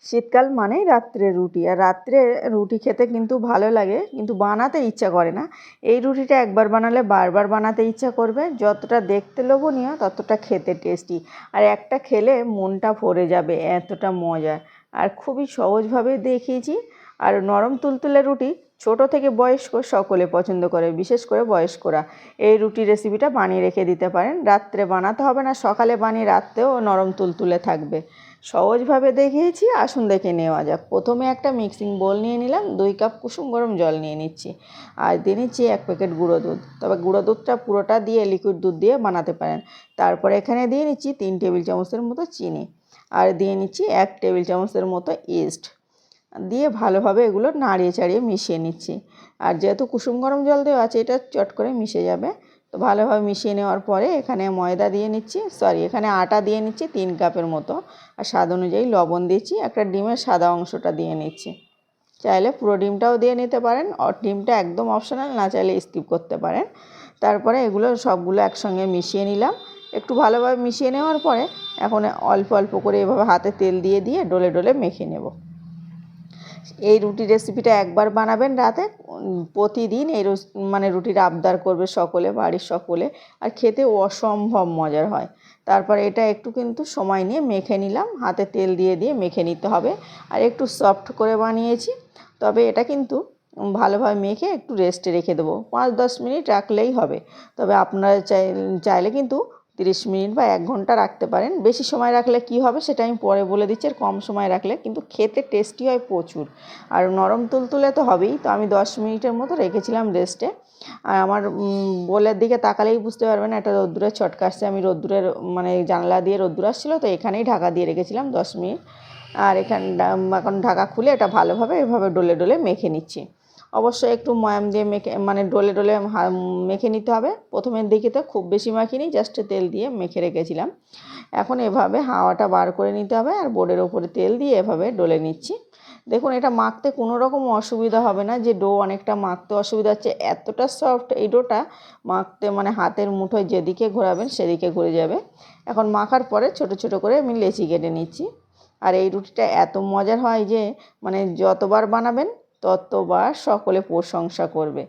শীতকাল মানেই রাত্রে রুটি, আর রাত্রে রুটি খেতে কিন্তু ভালো লাগে, কিন্তু বানাতে ইচ্ছা করে না। এই রুটিটা একবার বানালে বারবার বানাতে ইচ্ছা করবে। যতটা দেখতে লোভনীয় ততটা খেতে টেস্টি, আর একটা খেলে মনটা ভরে যাবে, এতটা মজা। আর খুবই সহজভাবে দেখিয়েছি। আর নরম তুলতুলে রুটি ছোট থেকে বয়স্ক সকলে পছন্দ করে, বিশেষ করে বয়স্করা। এই রুটি রেসিপিটা বানিয়ে রেখে দিতে পারেন, রাত্রে বানাতে হবে না, সকালে বানিয়ে রাত্রেও নরম তুলতুলে থাকবে। সহজভাবে দেখিয়েছি, আসুন দেখে নেওয়া যাক। প্রথমে একটা মিক্সিং বোল নিয়ে নিলাম, 2 কাপ কুসুম গরম জল নিয়ে নিচ্ছি, আর দিয়ে নিচ্ছি 1 প্যাকেট গুঁড়ো দুধ। তবে গুঁড়ো দুধটা পুরোটা দিয়ে লিকুইড দুধ দিয়ে বানাতে পারেন। তারপরে এখানে দিয়ে নিচ্ছি 3 টেবিল চামচের মতো চিনি, আর দিয়ে নিচ্ছি 1 টেবিল চামচের মতো ইস্ট দিয়ে ভালোভাবে এগুলো নাড়িয়ে চাড়িয়ে মিশিয়ে নিচ্ছি। আর যেহেতু কুসুম গরম জল দেওয়া আছে, এটা চট করে মিশে যাবে। তো ভালোভাবে মিশিয়ে নেওয়ার পরে এখানে ময়দা দিয়ে নিচ্ছি, এখানে আটা দিয়ে নিচ্ছি 3 কাপের মতো, আর স্বাদ অনুযায়ী লবণ দিচ্ছি। একটা ডিমের সাদা অংশটা দিয়ে নিচ্ছি, চাইলে পুরো ডিমটাও দিয়ে নিতে পারেন, ডিমটা একদম অপশনাল, না চাইলে স্কিপ করতে পারেন। তারপরে এগুলো সবগুলো একসঙ্গে মিশিয়ে নিলাম। একটু ভালোভাবে মিশিয়ে নেওয়ার পরে এখন অল্প অল্প করে এভাবে হাতে তেল দিয়ে দিয়ে ডলে ডলে মেখে নেব। এই রুটি রেসিপিটা একবার বানাবেন রাতে, প্রতিদিন এই রুটির আবদার করবে সকলে, বাড়ির সকলে, আর খেতে অসম্ভব মজার হয়। তারপরে এটা একটু কিন্তু সময় নিয়ে মেখে নিলাম, হাতে তেল দিয়ে দিয়ে মেখে নিতে হবে। আর একটু সফট করে বানিয়েছি, তবে এটা কিন্তু ভালোভাবে মেখে একটু রেস্টে রেখে দেবো, 5-10 মিনিট রাখলেই হবে। তবে আপনারা চাইলে কিন্তু 30 মিনিট বা 1 ঘন্টা রাখতে পারেন। বেশি সময় রাখলে কি হবে সেটা আমি পরে বলে দিচ্ছি। আর কম সময় রাখলে কিন্তু খেতে টেস্টি হয় প্রচুর, আর নরম তুলতুলে তো হবেই। তো আমি 10 মিনিটের মতো রেখেছিলাম রেস্টে। আর আমার বোলের দিকে তাকালেই বুঝতে পারবেন একটা রোদ্দুরের ছটকা আসছে। আমি রোদ্দুরের জানলা দিয়ে রোদ্দুর আসছিলো, তো এখানেই ঢাকা দিয়ে রেখেছিলাম 10 মিনিট। আর এখন ঢাকা খুলে এটা ভালোভাবে এভাবে ডলে ডলে মেখে নিচ্ছি। অবশ্যই একটু ময়াম দিয়ে মেখে ডলে ডলে মেখে নিতে হবে। প্রথমের দিকে তো খুব বেশি মাখিনি, জাস্ট তেল দিয়ে মেখে রেখেছিলাম। এখন এভাবে হাওয়াটা বার করে নিতে হবে, আর বোর্ডের ওপরে তেল দিয়ে এভাবে ডলে নিচ্ছি। দেখুন, এটা মাখতে কোনো রকম অসুবিধা হবে না, যে ডো অনেকটা মাখতে অসুবিধা হচ্ছে, এতটা সফট এই ডোটা মাখতে, হাতের মুঠোয় যেদিকে ঘোরাবেন সেদিকে ঘুরে যাবে। এখন মাখার পরে ছোট ছোট করে আমি লেচি কেটে নিচ্ছি। আর এই রুটিটা এত মজার হয় যে যতবার বানাবেন ততবার সকলে প্রশংসা করবে,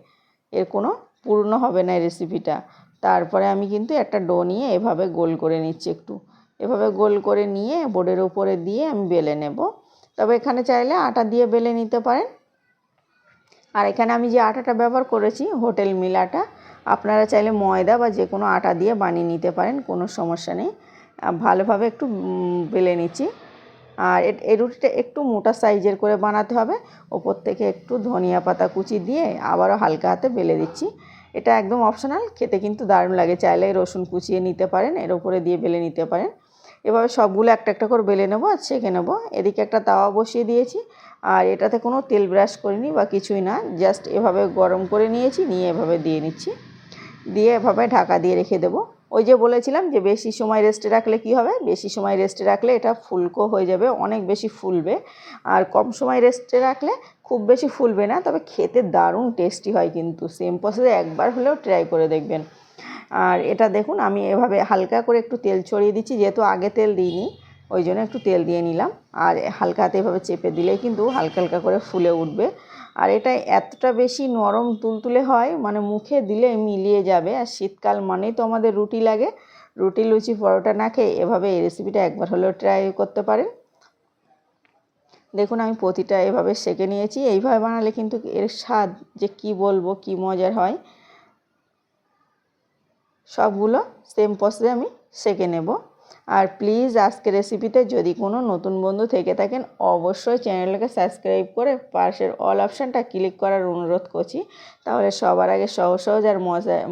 এর কোনো পূর্ণ হবে না এই রেসিপিটা। তারপরে আমি কিন্তু একটা ডো নিয়ে এভাবে গোল করে নিচ্ছি, একটু এভাবে গোল করে নিয়ে বোর্ডের উপরে দিয়ে আমি বেলে নেব। তবে এখানে চাইলে আটা দিয়ে বেলে নিতে পারেন। আর এখানে আমি যে আটাটা ব্যবহার করেছি হোটেল মিল আটা, আপনারা চাইলে ময়দা বা যে কোনো আটা দিয়ে বানিয়ে নিতে পারেন, কোনো সমস্যা নেই। ভালোভাবে একটু বেলে নিচ্ছি। আর এই রুটিটা একটু মোটা সাইজের করে বানাতে হবে। ওপর থেকে একটু ধনিয়া পাতা কুচি দিয়ে আবারও হালকা হাতে বেলে দিচ্ছি। এটা একদম অপশনাল, খেতে কিন্তু দারুণ লাগে। চাইলে রসুন কুচিয়ে নিতে পারেন, এর উপরে দিয়ে বেলে নিতে পারেন। এভাবে সবগুলো একটা একটা করে বেলে নেবো আর ছেঁকে নেবো। এদিকে একটা তাওয়া বসিয়ে দিয়েছি, আর এটাতে কোনো তেল ব্রাশ করিনি বা কিছুই না, জাস্ট এভাবে গরম করে নিয়েছি, নিয়ে এভাবে দিয়ে নিচ্ছি, দিয়ে এভাবে ঢাকা দিয়ে রেখে দেবো। ওই যে বলেছিলাম যে বেশি সময় রেস্টে রাখলে কি হবে, বেশি সময় রেস্টে রাখলে এটা ফুলকো হয়ে যাবে, অনেক বেশি ফুলবে। আর কম সময় রেস্টে রাখলে খুব বেশি ফুলবে না, তবে খেতে দারুণ টেস্টি হয়। কিন্তু সেম প্রসেসে একবার হলেও ট্রাই করে দেখবেন। আর এটা দেখুন, আমি এভাবে হালকা করে একটু তেল ছড়িয়ে দিচ্ছি, যেহেতু আগে তেল দিইনি ওই জন্য একটু তেল দিয়ে নিলাম। আর হালকা হাতে এভাবে চেপে দিলেই কিন্তু হালকা হালকা করে ফুলে উঠবে। আর এটা এতটা বেশি নরম তুলতুলে হয়, মুখে দিলে মিলিয়ে যাবে। আর শীতকাল মানেই তো আমাদের রুটি লাগে, রুটি লুচি পরোটা না খেয়ে এভাবে এই রেসিপিটা একবার হলেও ট্রাই করতে পারেন। দেখুন, আমি প্রতিটা এভাবে সেঁকে নিয়েছি। এইভাবে বানালে কিন্তু এর স্বাদ যে কি বলবো, কি মজার হয়। সবগুলো সেম প্রসেসে আমি সেঁকে নেব। আর প্লিজ আজকের রেসিপিতে যদি কোনো নতুন বন্ধু থেকে থাকেন, অবশ্যই চ্যানেলটাকে সাবস্ক্রাইব করে পাশের অল অপশানটা ক্লিক করার অনুরোধ করছি। তাহলে সবার আগে সহজ সহজ আর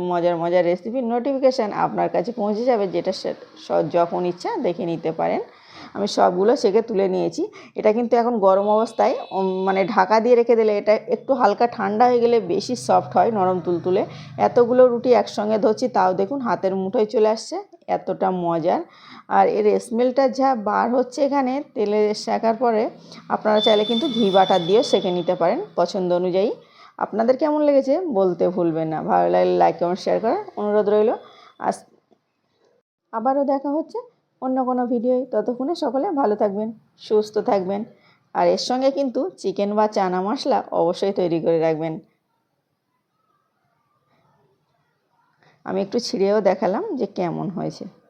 মজার মজার রেসিপির নোটিফিকেশান আপনার কাছে পৌঁছে যাবে, যেটা যখন ইচ্ছা দেখে নিতে পারেন। আমি সবগুলো সেঁকে তুলে নিয়েছি। এটা কিন্তু এখন গরম অবস্থায় ঢাকা দিয়ে রেখে দিলে এটা একটু হালকা ঠান্ডা হয়ে গেলে বেশি সফট হয়, নরম তুলতুলে। এতগুলো রুটি একসঙ্গে ধরছি, তাও দেখুন হাতের মুঠোয় চলে আসছে, এতটা মজার। আর এর স্মেলটা যা বার হচ্ছে এখানে তেলে সেঁকার পরে, আপনারা চাইলে কিন্তু ঘি বাটার দিয়েও সেঁকে নিতে পারেন পছন্দ অনুযায়ী। আপনাদের কেমন লেগেছে বলতে ভুলবেন না। ভালো লাগলে লাইক কমেন্ট শেয়ার করার অনুরোধ রইল। আবারও দেখা হচ্ছে অন্য কোনো ভিডিওয়। ততক্ষণে সকলে ভালো থাকবেন, সুস্থ থাকবেন। আর এর সঙ্গে কিন্তু চিকেন বা চানা মশলা অবশ্যই তৈরি করে রাখবেন। আমি একটু ছিঁড়েও দেখালাম যে কেমন হয়েছে।